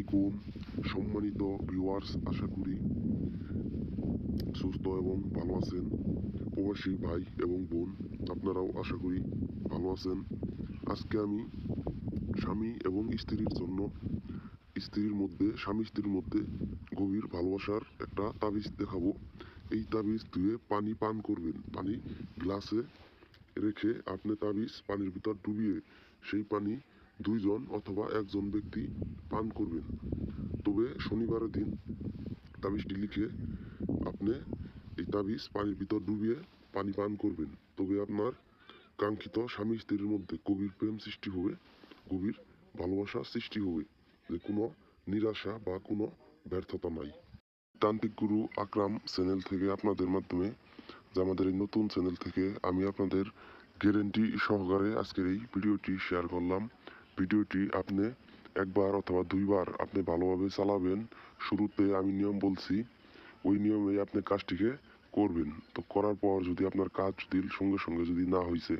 আলাইকুম সম্মানিত ভিউয়ার্স, আশা করি সুস্থ এবং ভালো আছেন। প্রবাসী ভাই এবং বোন, আপনারাও আশা করি ভালো আছেন। আজকে আমি স্বামী এবং স্ত্রীর জন্য স্বামী স্ত্রীর মধ্যে গভীর ভালোবাসার একটা তাবিজ দেখাবো। এই তাবিজ ধুয়ে পানি পান করবেন। পানি গ্লাসে রেখে আপনি তাবিজ পানির ভিতর ডুবিয়ে সেই পানি দুইজন অথবা একজন ব্যক্তি পান করবেন। তবে শনিবারের দিন তাবিজটি লিখে আপনি এই তাবিজ পানির ভিতর ডুবিয়ে পানি পান করবেন। তবে আপনার কাঙ্ক্ষিত স্বামী স্ত্রীর মধ্যে গভীর প্রেম সৃষ্টি হবে, গভীর ভালোবাসা সৃষ্টি হবে, যে কোনো নিরাশা বা কোনো ব্যর্থতা নাই। তান্ত্রিক গুরু আকরাম চ্যানেল থেকে আপনাদের মাধ্যমে, যে আমাদের এই নতুন চ্যানেল থেকে আমি আপনাদের গ্যারেন্টি সহকারে আজকের এই ভিডিওটি শেয়ার করলাম। ভিডিওটি আপনি একবার অথবা দুইবার আপনি ভালোভাবে চালাবেন। শুরুতে আমি নিয়ম বলছি, ওই নিয়মে আপনি কাজটিকে করবেন। তো করার পর যদি আপনার কাজ যদি সঙ্গে সঙ্গে যদি না হয়েছে,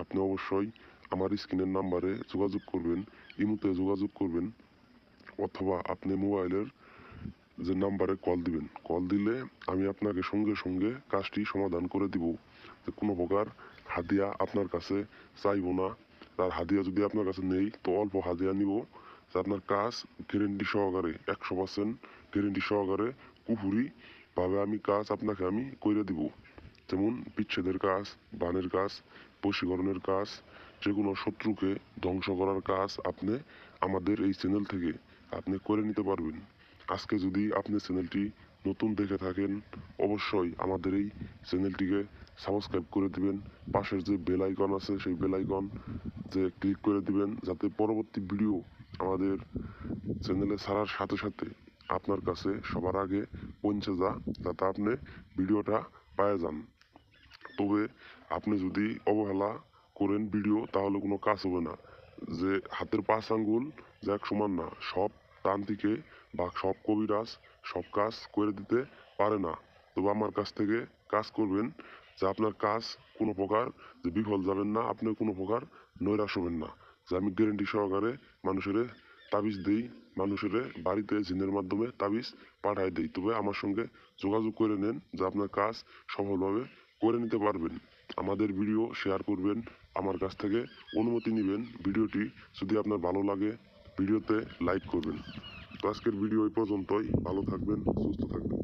আপনি অবশ্যই আমার স্ক্রিনের নাম্বারে যোগাযোগ করবেন, ইমোতে যোগাযোগ করবেন, অথবা আপনি মোবাইলের যে নাম্বারে কল দিবেন। কল দিলে আমি আপনাকে সঙ্গে সঙ্গে কাজটি সমাধান করে দিব। যে কোনো প্রকার হাদিয়া আপনার কাছে চাইব না। তার হাদিয়া যদি আপনার কাছে নেই তো অল্প হাদিয়া নিব, যে আপনার কাজ গ্যারেন্টি সহকারে 100% গ্যারেন্টি সহকারে পুরোপুরিভাবে আমি কাজ আপনাকে আমি করে দিব। যেমন বিচ্ছেদের কাজ, বানের কাজ, বশীকরণের কাজ, যে কোনো শত্রুকে ধ্বংস করার কাজ আপনি আমাদের এই চ্যানেল থেকে আপনি করে নিতে পারবেন। আজকে যদি আপনি চ্যানেলটি নতুন দেখে থাকেন, অবশ্যই আমাদের এই চ্যানেলটিকে সাবস্ক্রাইব করে দিবেন। পাশের যে বেল আইকন আছে সেই বেল আইকন যে ক্লিক করে দিবেন, যাতে পরবর্তী ভিডিও আমাদের চ্যানেলে ছাড়ার সাথে সাথে আপনার কাছে সবার আগে পৌঁছে যাতে আপনি ভিডিওটা পেয়ে যান। তবে আপনি যদি অবহেলা করেন ভিডিও, তাহলে কোনো কাজ হবে না। যে হাতের 5 আঙ্গুল যে এক সমান না, সব তান্ত্রিকে বা সব কবিরাজ সব কাজ করে দিতে পারে না। তবে আমার কাছ থেকে কাজ করবেন, যে আপনার কাজ কোনো প্রকার যে বিফল যাবেন না, আপনি কোনো প্রকার নৈরাশ হবেন না। যে আমি গ্যারেন্টি সহকারে মানুষের তাবিজ দিই, মানুষের বাড়িতে জিনের মাধ্যমে তাবিজ পাঠায় দিই। তবে আমার সঙ্গে যোগাযোগ করে নেন, যে আপনার কাজ সফলভাবে করে নিতে পারবেন। আমাদের ভিডিও শেয়ার করবেন, আমার কাছ থেকে অনুমতি নেবেন। ভিডিওটি যদি আপনার ভালো লাগে, ভিডিওতে লাইক করবেন। তো আজকের ভিডিও এই পর্যন্তই। ভালো থাকবেন, সুস্থ থাকবেন।